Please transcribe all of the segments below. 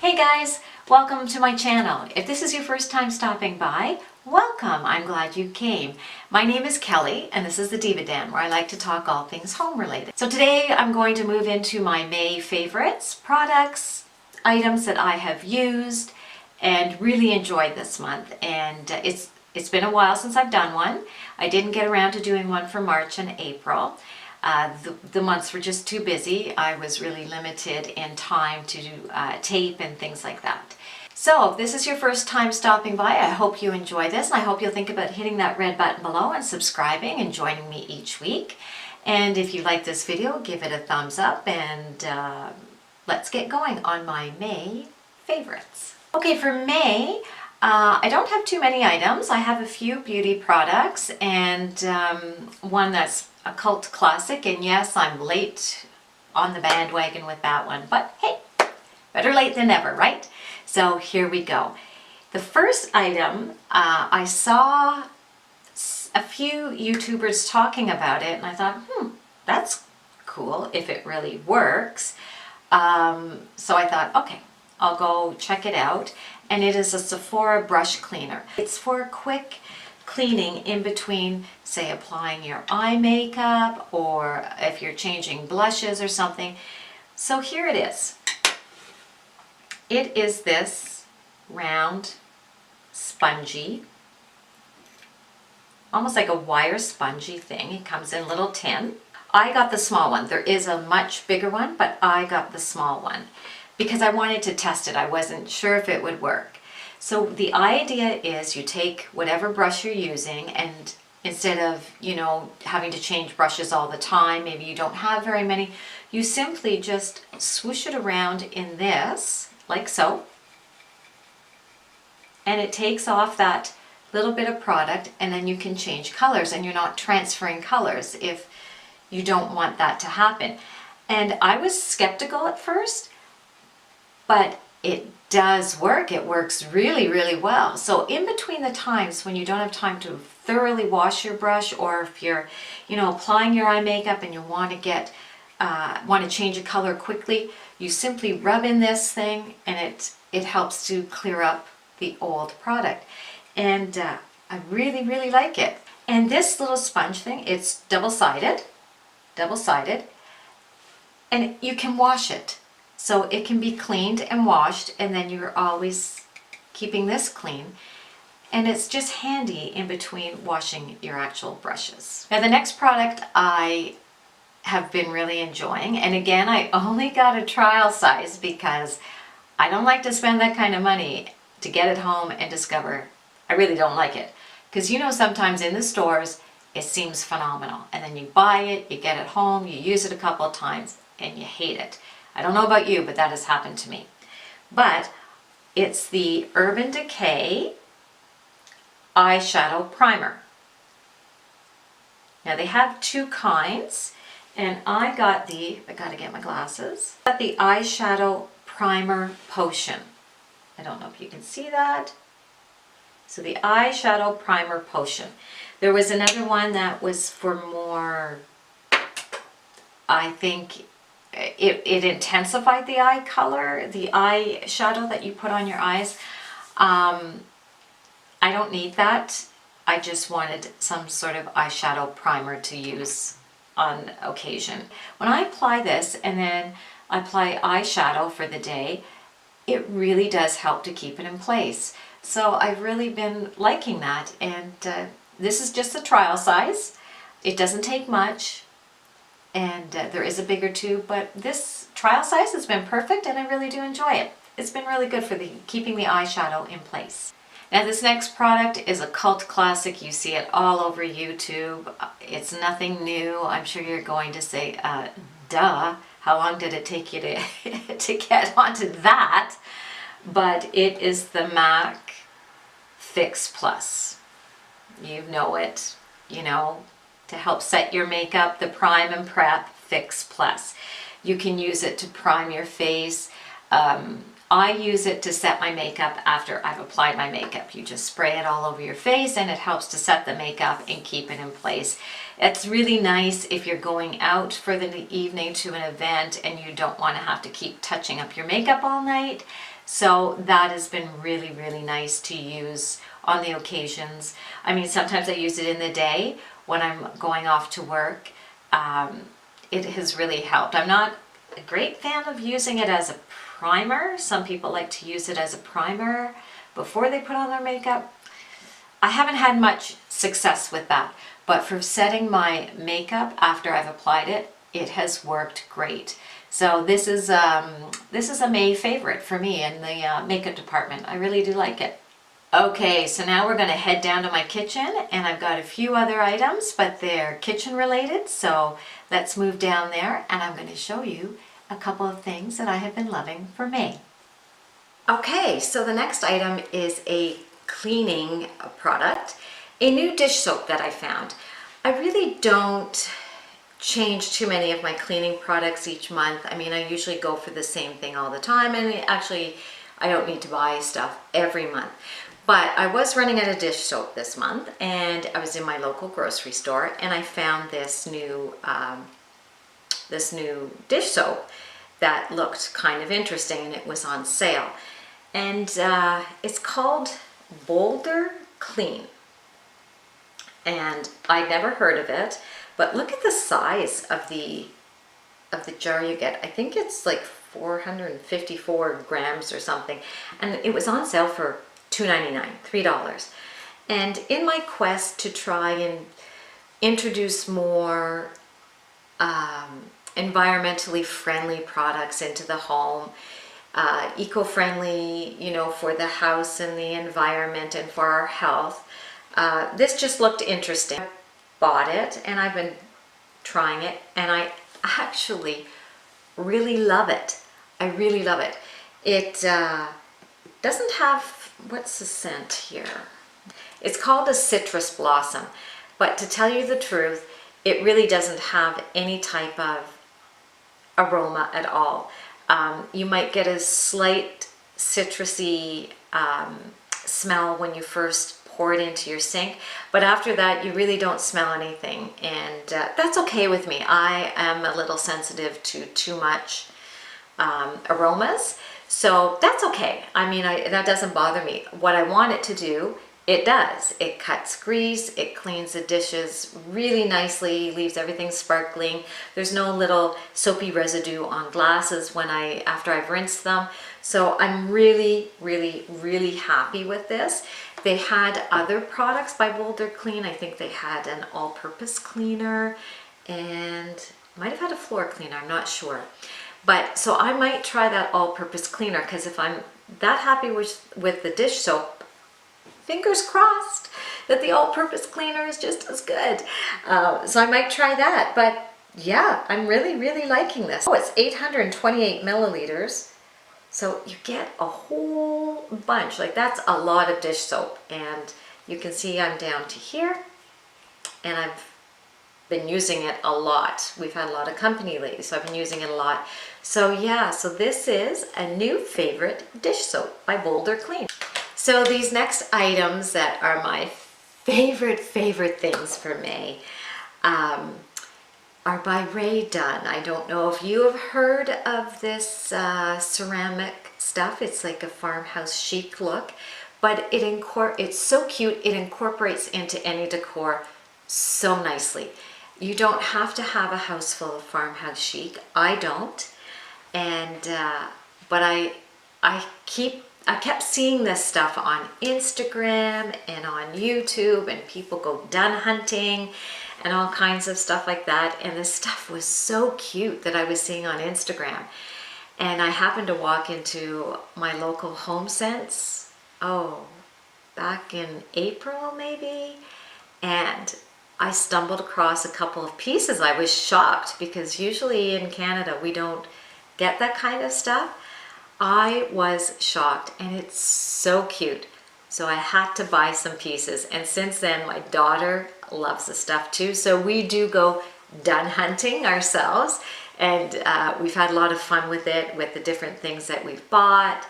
Hey guys, welcome to my channel. If this is your first time stopping by, welcome. I'm glad you came. My name is Kelly and this is the Thedivaden, where I like to talk all things home related. So today I'm going to move into my May favorites, products, items that I have used and really enjoyed this month. And it's been a while since I've done one. I didn't get around to doing one for March and April. The months were just too busy. I was really limited in time to do tape and things like that. So if this is your first time stopping by, I hope you enjoy this, and I hope you'll think about hitting that red button below and subscribing and joining me each week. And if you like this video, give it a thumbs up, and let's get going on my May favorites. Okay, for May, I don't have too many items. I have a few beauty products and one that's a cult classic, and yes, I'm late on the bandwagon with that one, but hey, better late than never, right? So here we go. The first item, I saw a few YouTubers talking about it, and I thought, that's cool if it really works. So I thought, okay, I'll go check it out. And it is a Sephora brush cleaner. It's for quick cleaning in between, say, applying your eye makeup or if you're changing blushes or something. So here it is. It is this round, spongy, almost like a wire spongy thing. It comes in a little tin. I got the small one. There is a much bigger one, but I got the small one because I wanted to test it. I wasn't sure if it would work. So the idea is you take whatever brush you're using, and instead of, having to change brushes all the time, maybe you don't have very many, you simply just swoosh it around in this, like so, and it takes off that little bit of product, and then you can change colors, and you're not transferring colors if you don't want that to happen. And I was skeptical at first, but it does work. It works really, really well. So in between the times when you don't have time to thoroughly wash your brush, or if you're, applying your eye makeup and you want to change a color quickly, you simply rub in this thing, and it helps to clear up the old product. And I really, really like it. And this little sponge thing, it's double-sided, and you can wash it. So it can be cleaned and washed, and then you're always keeping this clean. And it's just handy in between washing your actual brushes. Now the next product I have been really enjoying, and again, I only got a trial size because I don't like to spend that kind of money to get it home and discover I really don't like it. Because sometimes in the stores, it seems phenomenal. And then you buy it, you get it home, you use it a couple of times, and you hate it. I don't know about you, but that has happened to me. But it's the Urban Decay eyeshadow primer. Now they have two kinds, and I gotta get my glasses. I got the eyeshadow primer potion. I don't know if you can see that. So the eyeshadow primer potion. There was another one that was for more, I think, it intensified the eye color, the eyeshadow that you put on your eyes. I don't need that. I just wanted some sort of eyeshadow primer to use on occasion. When I apply this and then I apply eyeshadow for the day, it really does help to keep it in place. So I've really been liking that, and this is just a trial size. It doesn't take much. And there is a bigger tube, but this trial size has been perfect, and I really do enjoy it. It's been really good for keeping the eyeshadow in place. Now this next product is a cult classic. You see it all over YouTube. It's nothing new. I'm sure you're going to say, duh, how long did it take you to get onto that? But it is the MAC Fix Plus. You know it, to help set your makeup, the Prime and Prep Fix Plus. You can use it to prime your face. I use it to set my makeup after I've applied my makeup. You just spray it all over your face, and it helps to set the makeup and keep it in place. It's really nice if you're going out for the evening to an event and you don't want to have to keep touching up your makeup all night. So that has been really, really nice to use on the occasions. I mean, sometimes I use it in the day when I'm going off to work. It has really helped. I'm not a great fan of using it as a primer. Some people like to use it as a primer before they put on their makeup. I haven't had much success with that, but for setting my makeup after I've applied it, it has worked great. So this is a May favorite for me in the makeup department. I really do like it. Okay, so now we're going to head down to my kitchen, and I've got a few other items, but they're kitchen related, so let's move down there and I'm going to show you a couple of things that I have been loving for May. Okay, so the next item is a cleaning product, a new dish soap that I found. I really don't change too many of my cleaning products each month. I mean, I usually go for the same thing all the time, and actually I don't need to buy stuff every month. But I was running out of dish soap this month, and I was in my local grocery store, and I found this new dish soap that looked kind of interesting, and it was on sale. And it's called Boulder Clean. And I'd never heard of it, but look at the size of the jar you get. I think it's like 454 grams or something, and it was on sale for $2.99, $3. And in my quest to try and introduce more environmentally friendly products into the home, eco-friendly, you know, for the house and the environment and for our health, this just looked interesting. I bought it and I've been trying it, and I actually really love it. I really love it. It doesn't have, what's the scent here? It's called a citrus blossom, but to tell you the truth, it really doesn't have any type of aroma at all. You might get a slight citrusy smell when you first pour it into your sink, but after that you really don't smell anything, and that's okay with me. I am a little sensitive to too much aromas, so that's okay. I mean, that doesn't bother me. What I want it to do, it does. It cuts grease, it cleans the dishes really nicely, leaves everything sparkling. There's no little soapy residue on glasses after I've rinsed them. So I'm really, really, really happy with this. They had other products by Boulder Clean. I think they had an all-purpose cleaner and might have had a floor cleaner, I'm not sure. But so I might try that all-purpose cleaner, because if I'm that happy with the dish soap, fingers crossed that the all-purpose cleaner is just as good. So I might try that. But yeah, I'm really, really liking this. Oh, it's 828 milliliters. So you get a whole bunch. Like, that's a lot of dish soap. And you can see I'm down to here, and I've been using it a lot. We've had a lot of company lately, so I've been using it a lot. So yeah, so this is a new favorite dish soap by Boulder Clean. So these next items that are my favorite things for May are by Rae Dunn. I don't know if you have heard of this ceramic stuff. It's like a farmhouse chic look, but it's so cute. It incorporates into any decor so nicely. You don't have to have a house full of farmhouse chic. I don't, and but I kept seeing this stuff on Instagram and on YouTube, and people go Dunn hunting and all kinds of stuff like that. And this stuff was so cute that I was seeing on Instagram. And I happened to walk into my local HomeSense, back in April maybe, and I stumbled across a couple of pieces. I was shocked, because usually in Canada we don't get that kind of stuff. I was shocked, and it's so cute. So I had to buy some pieces, and since then my daughter loves the stuff too. So we do go Dunn hunting ourselves, and we've had a lot of fun with it, with the different things that we've bought.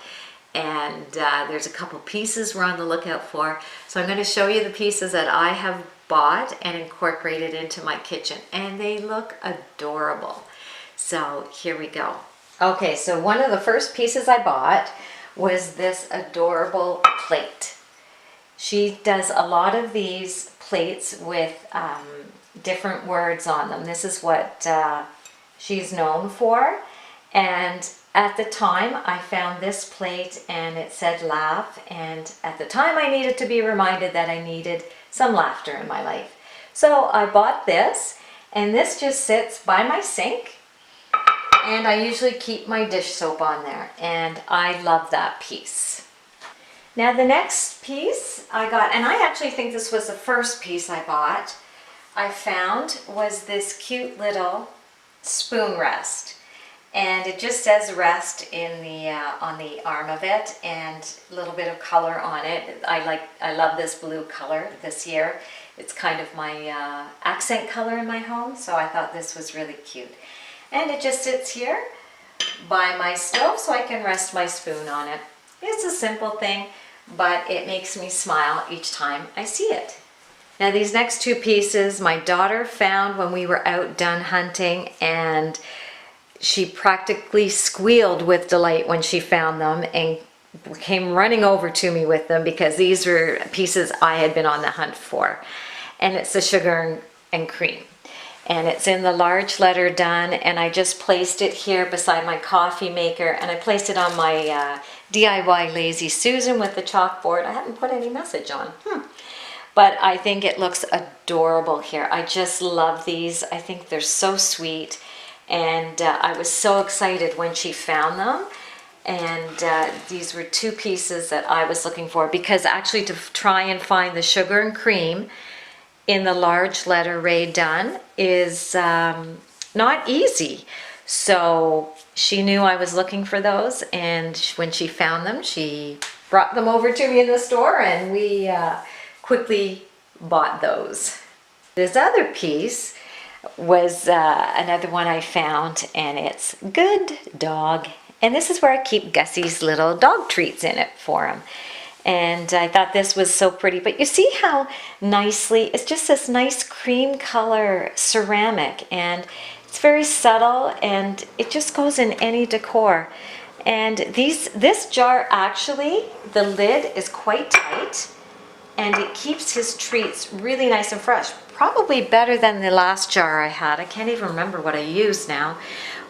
And there's a couple pieces we're on the lookout for. So I'm going to show you the pieces that I have bought and incorporated into my kitchen, and they look adorable. So here we go. Okay, so one of the first pieces I bought was this adorable plate. She does a lot of these plates with different words on them. This is what she's known for. And at the time I found this plate and it said laugh, and at the time I needed to be reminded that I needed some laughter in my life. So I bought this, and this just sits by my sink, and I usually keep my dish soap on there, and I love that piece. Now the next piece I got, and I actually think this was the first piece I bought, I found was this cute little spoon rest. And it just says rest in the on the arm of it, and a little bit of color on it. I love this blue color this year. It's kind of my accent color in my home, so I thought this was really cute. And it just sits here by my stove so I can rest my spoon on it. It's a simple thing, but it makes me smile each time I see it. Now these next two pieces my daughter found when we were out dun hunting, and she practically squealed with delight when she found them and came running over to me with them, because these were pieces I had been on the hunt for. And it's the sugar and cream. And it's in the large letter Done, and I just placed it here beside my coffee maker, and I placed it on my DIY Lazy Susan with the chalkboard. I haven't put any message on. But I think it looks adorable here. I just love these. I think they're so sweet. And I was so excited when she found them, and these were two pieces that I was looking for, because actually to try and find the sugar and cream in the large letter Rae Dunn is not easy. So she knew I was looking for those, and when she found them, she brought them over to me in the store, and we quickly bought those. This other piece was another one I found, and it's Good Dog. And this is where I keep Gussie's little dog treats in it for him. And I thought this was so pretty. But you see how nicely, it's just this nice cream color ceramic, and it's very subtle, and it just goes in any decor. And this jar, actually, the lid is quite tight, and it keeps his treats really nice and fresh. Probably better than the last jar I had. I can't even remember what I used now,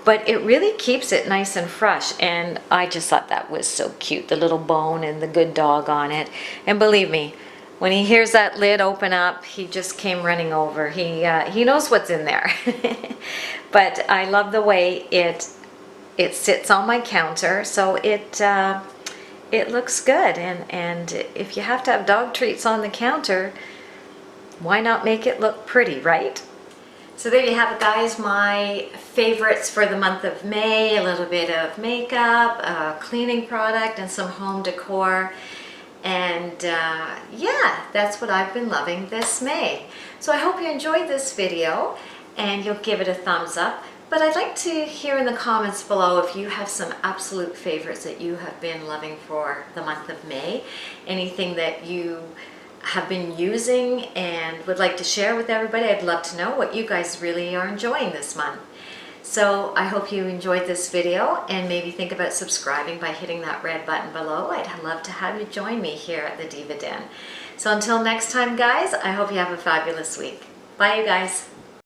but it really keeps it nice and fresh, and I just thought that was so cute, the little bone and the Good Dog on it. And believe me, when he hears that lid open up, he just came running over. He knows what's in there. But I love the way it sits on my counter, so it looks good. And if you have to have dog treats on the counter, why not make it look pretty, right? So there you have it, guys, my favorites for the month of May. A little bit of makeup, a cleaning product, and some home decor. And yeah, that's what I've been loving this May. So I hope you enjoyed this video, and you'll give it a thumbs up. But I'd like to hear in the comments below if you have some absolute favorites that you have been loving for the month of May. Anything that you have been using and would like to share with everybody. I'd love to know what you guys really are enjoying this month. So I hope you enjoyed this video, and maybe think about subscribing by hitting that red button below. I'd love to have you join me here at the Diva Den. So until next time, guys, I hope you have a fabulous week. Bye, you guys.